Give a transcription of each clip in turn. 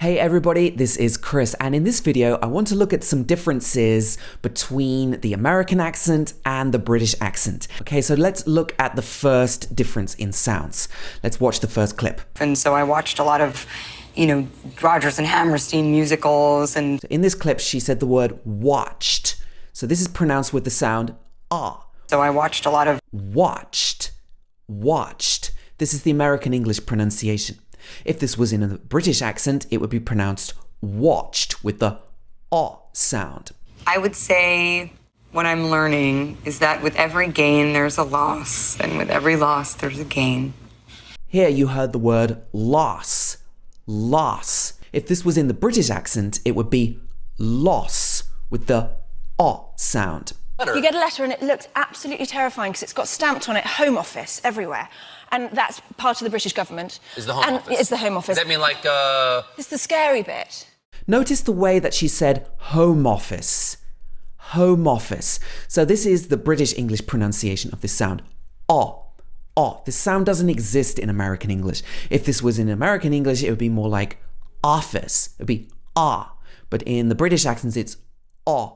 Hey everybody, this is Chris, and in this video I want to look at some differences between the American accent and the British accent. Okay, so let's look at the first difference in sounds. Let's watch the first clip. And so I watched a lot of, Rodgers and Hammerstein musicals and... So in this clip, she said the word watched. So this is pronounced with the sound ah. So I watched a lot of... Watched. Watched. This is the American English pronunciation. If this was in a British accent, it would be pronounced watched with the ah sound. I would say what I'm learning is that with every gain, there's a loss. And with every loss, there's a gain. Here you heard the word loss. Loss. If this was in the British accent, it would be loss with the ah sound. You get a letter and it looks absolutely terrifying because it's got stamped on it Home Office everywhere. And that's part of the British government. Is the Home Office? It's the Home Office. Does that mean like... It's the scary bit. Notice the way that she said Home Office. Home Office. So this is the British English pronunciation of this sound. Ah. Ah. This sound doesn't exist in American English. If this was in American English, it would be more like office. It would be ah. But in the British accents, it's ah.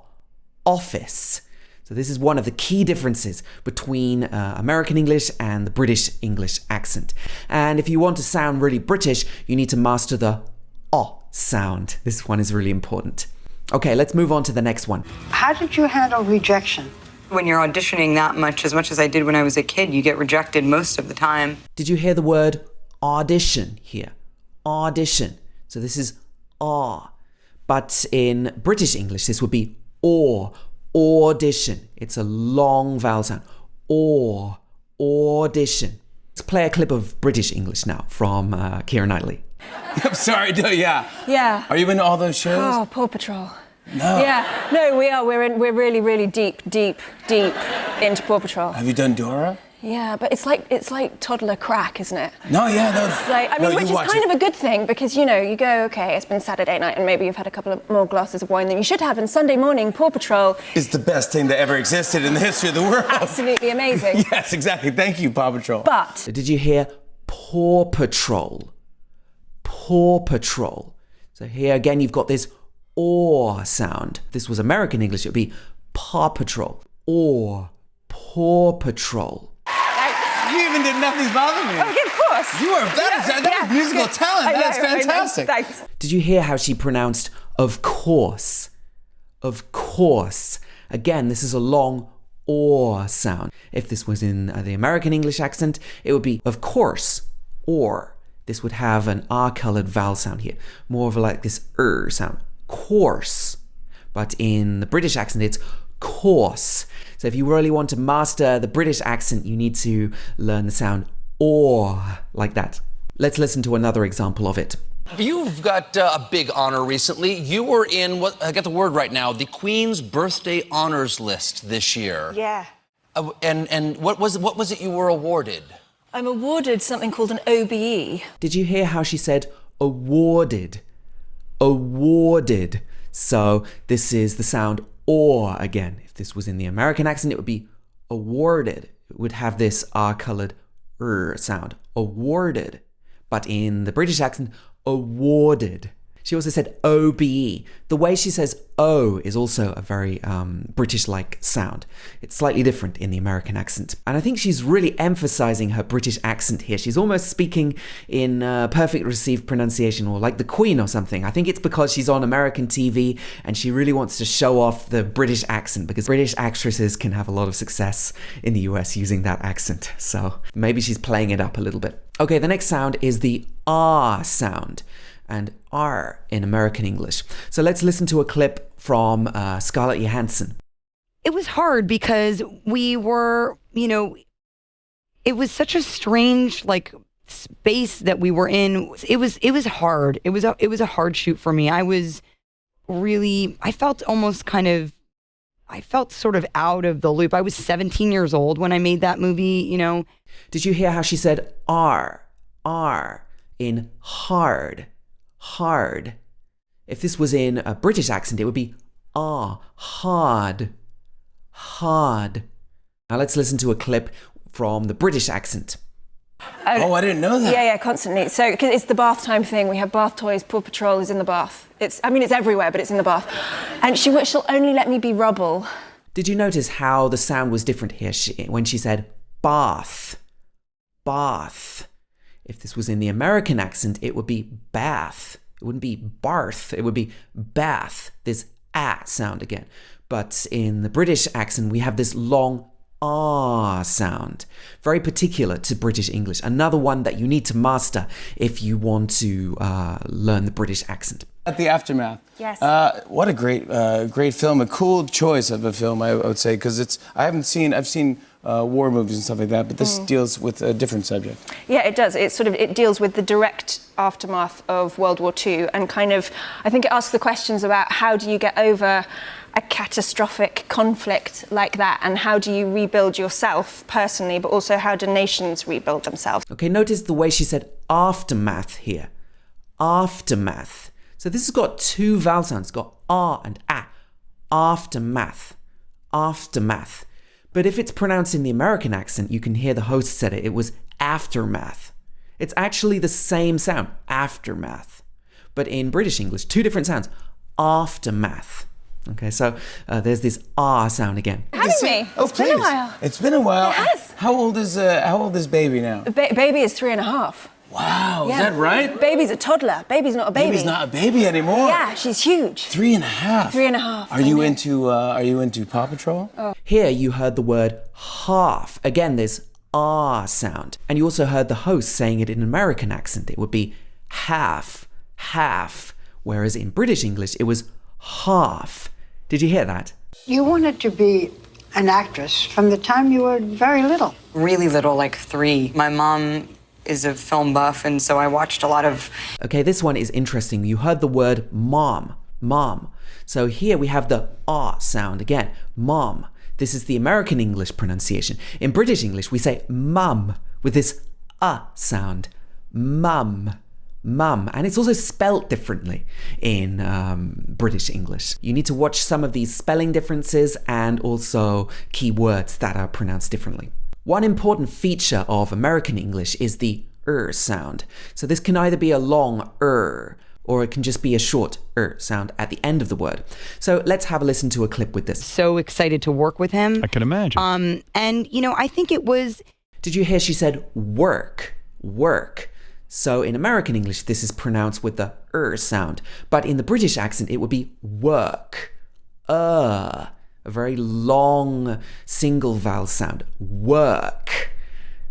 Office. So this is one of the key differences between American English and the British English accent. And if you want to sound really British, you need to master the ah sound. This one is really important. Okay, let's move on to the next one. How did you handle rejection? When you're auditioning that much as I did when I was a kid, you get rejected most of the time. Did you hear the word audition here? Audition. So this is ah. But in British English, this would be or. Audition. It's a long vowel sound. Or. Audition. Let's play a clip of British English now from Keira Knightley. I'm sorry, yeah. Yeah. Are you in all those shows? Oh, Paw Patrol. No. Yeah. No, we are. We're really, really deep into Paw Patrol. Have you done Dora? Yeah, but it's like toddler crack, isn't it? No, yeah, no. It's like, which is kind of a good thing because, you go, okay, it's been Saturday night and maybe you've had a couple of more glasses of wine than you should have, and Sunday morning, Paw Patrol is the best thing that ever existed in the history of the world. Absolutely amazing. Yes, exactly. Thank you, Paw Patrol. But... Did you hear Paw Patrol? Paw Patrol. So here again, you've got this or sound. If this was American English, it would be Paw Patrol or Paw Patrol. You even did Nothing's Bothering Me. Oh, yeah, of course. You are that was musical talent. That's fantastic. Thanks. Did you hear how she pronounced of course? Of course. Again, this is a long or sound. If this was in the American English accent, it would be of course or. This would have an R-colored vowel sound here. More of like this sound. Course. But in the British accent, it's course. So if you really want to master the British accent, you need to learn the sound or like that. Let's listen to another example of it. You've got a big honor recently. You were in, I got the word right now, the Queen's Birthday Honors List this year. Yeah. And what was it you were awarded? I'm awarded something called an OBE. Did you hear how she said awarded? Awarded. So this is the sound or again. If this was in the American accent, it would be awarded. It would have this R-colored sound. Awarded. But in the British accent, awarded. She also said OBE. The way she says O is also a very British-like sound. It's slightly different in the American accent. And I think she's really emphasizing her British accent here. She's almost speaking in perfect received pronunciation or like the Queen or something. I think it's because she's on American TV and she really wants to show off the British accent because British actresses can have a lot of success in the US using that accent. So maybe she's playing it up a little bit. Okay, the next sound is the R sound. And R in American English. So let's listen to a clip from Scarlett Johansson. It was hard because we were, it was such a strange space that we were in. It was hard. It was a hard shoot for me. I felt sort of out of the loop. I was 17 years old when I made that movie, Did you hear how she said R in hard? Hard. If this was in a British accent, it would be hard. Hard. Now let's listen to a clip from the British accent. Oh, I didn't know that. Yeah, constantly. So 'cause it's the bath time thing. We have bath toys. Paw Patrol is in the bath. It's everywhere, but it's in the bath. And she'll only let me be rubble. Did you notice how the sound was different here when she said bath? Bath. If this was in the American accent, it would be bath. It wouldn't be barth. It would be bath. This ah sound again. But in the British accent, we have this long ah sound. Very particular to British English. Another one that you need to master if you want to learn the British accent. At the aftermath. Yes. What a great film. A cool choice of a film, I would say, because I've seen war movies and stuff like that, but this deals with a different subject. Yeah, it does. It deals with the direct aftermath of World War II, and kind of, I think it asks the questions about how do you get over a catastrophic conflict like that, and how do you rebuild yourself personally, but also how do nations rebuild themselves? Okay, notice the way she said aftermath here. Aftermath. So this has got two vowel sounds. It's got ah and ah. Aftermath. Aftermath. But if it's pronounced in the American accent, you can hear the host said it. It was aftermath. It's actually the same sound, aftermath. But in British English, two different sounds. Aftermath. Okay, so there's this ah sound again. Having me. Oh, It's been a while. It's been a while. It has. How old is baby now? Baby is 3.5. Wow, Yeah. is that right? Baby's a toddler. Baby's not a baby. Baby's not a baby anymore. Yeah, she's huge. 3.5. 3.5. Are you into Paw Patrol? Oh. Here you heard the word half. Again, this ah sound. And you also heard the host saying it in an American accent. It would be half, half. Whereas in British English, it was half. Did you hear that? You wanted to be an actress from the time you were very little. Really little, like 3. My mom is a film buff, and so I watched a lot of... Okay, this one is interesting. You heard the word mom, mom. So here we have the ah sound again, mom. This is the American English pronunciation. In British English, we say mum with this sound, mum, mum. And it's also spelt differently in British English. You need to watch some of these spelling differences and also key words that are pronounced differently. One important feature of American English is the sound. So this can either be a long or it can just be a short sound at the end of the word. So let's have a listen to a clip with this. So excited to work with him. I can imagine. And, I think it was... Did you hear she said work, work? So in American English, this is pronounced with the sound. But in the British accent, it would be work. A very long single vowel sound. Work.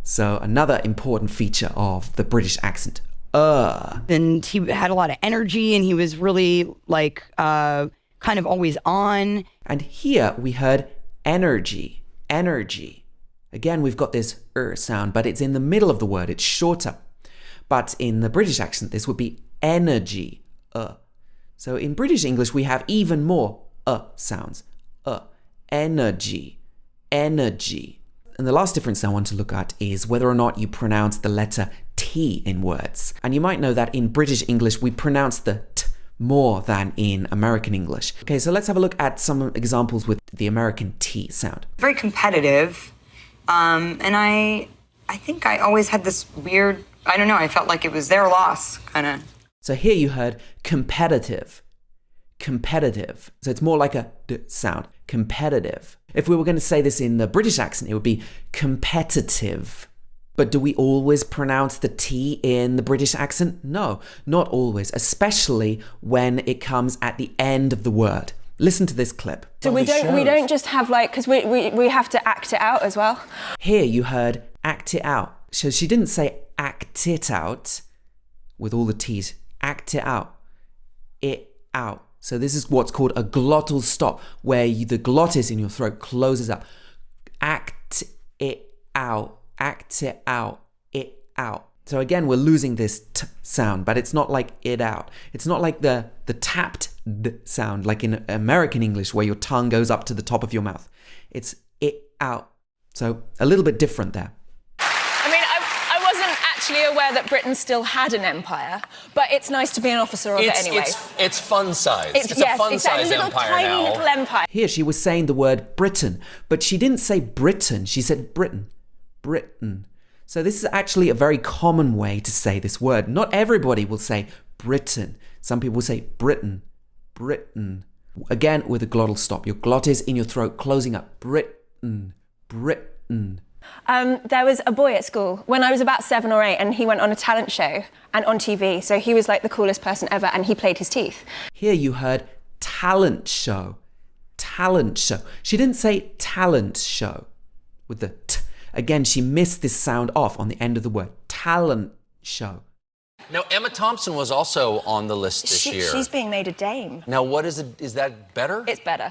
So another important feature of the British accent. And he had a lot of energy, and he was really kind of always on. And here we heard energy, energy. Again, we've got this sound, but it's in the middle of the word. It's shorter. But in the British accent, this would be energy. So in British English, we have even more sounds. Energy, energy. And the last difference I want to look at is whether or not you pronounce the letter T in words. And you might know that in British English, we pronounce the T more than in American English. Okay, so let's have a look at some examples with the American T sound. Very competitive, and I think I always had this weird, I don't know, I felt like it was their loss, kind of. So here you heard competitive, competitive. So it's more like a D sound, competitive. If we were going to say this in the British accent, it would be competitive. But do we always pronounce the T in the British accent? No, not always, especially when it comes at the end of the word. Listen to this clip. So we don't just have because we have to act it out as well. Here you heard act it out. So she didn't say act it out with all the T's. Act it out. It out. So this is what's called a glottal stop, where the glottis in your throat closes up. Act it out. Act it out. It out. So again, we're losing this T sound, but it's not like it out. It's not like the tapped D sound, like in American English, where your tongue goes up to the top of your mouth. It's it out. So a little bit different there. I mean, I wasn't actually aware that Britain still had an empire, but it's nice to be an officer of it anyway. It's fun size. It's a fun size little empire tiny now. little empire. Here she was saying the word Britain, but she didn't say Britain. She said Britain. Britain. So this is actually a very common way to say this word. Not everybody will say Britain. Some people will say Britain, Britain. Again, with a glottal stop. Your glott is in your throat, closing up. Britain, Britain. There was a boy at school when I was about 7 or 8, and he went on a talent show and on TV. So he was like the coolest person ever, and he played his teeth. Here you heard talent show. Talent show. She didn't say talent show with the t. Again, she missed this sound off on the end of the word. Talent show. Now, Emma Thompson was also on the list this year. She's being made a dame. Now, what is it? Is that better? It's better.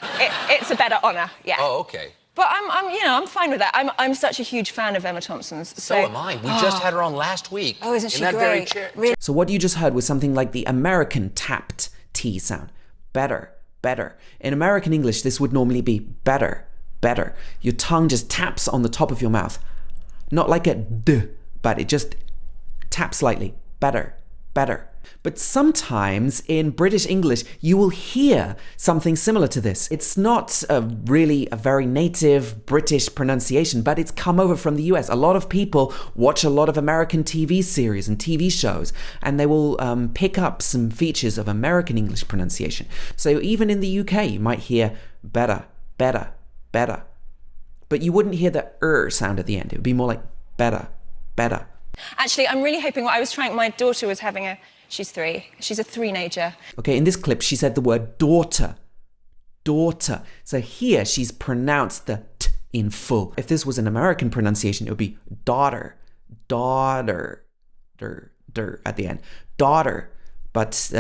It's a better honour, yeah. Oh, okay. But I'm fine with that. I'm such a huge fan of Emma Thompson's. So am I. We just had her on last week. Oh, isn't she in that great? very chair. Really? So what you just heard was something like the American tapped T sound. Better, better. In American English, this would normally be better, better. Your tongue just taps on the top of your mouth. Not like a D, but it just taps slightly. Better, better. But sometimes in British English, you will hear something similar to this. It's not really a very native British pronunciation, but it's come over from the US. A lot of people watch a lot of American TV series and TV shows, and they will pick up some features of American English pronunciation. So even in the UK, you might hear better, better, better. But you wouldn't hear the sound at the end. It would be more like better, better. Actually, I'm really hoping what I was trying. My daughter was having she's 3. She's a three-nager. Okay, in this clip, she said the word daughter. Daughter. So here, she's pronounced the t in full. If this was an American pronunciation, it would be daughter. Daughter. Der at the end. Daughter. But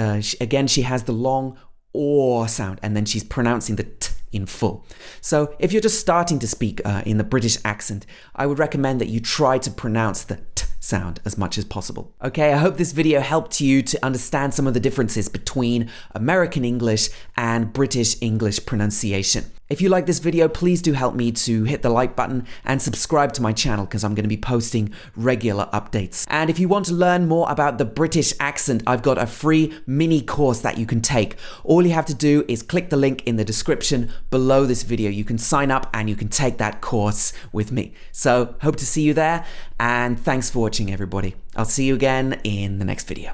again, she has the long or sound, and then she's pronouncing the t in full. So if you're just starting to speak in the British accent, I would recommend that you try to pronounce the t sound as much as possible. Okay, I hope this video helped you to understand some of the differences between American English and British English pronunciation. If you like this video, please do help me to hit the like button and subscribe to my channel because I'm going to be posting regular updates. And if you want to learn more about the British accent, I've got a free mini course that you can take. All you have to do is click the link in the description below this video. You can sign up and you can take that course with me. So hope to see you there, and thanks for watching, everybody. I'll see you again in the next video.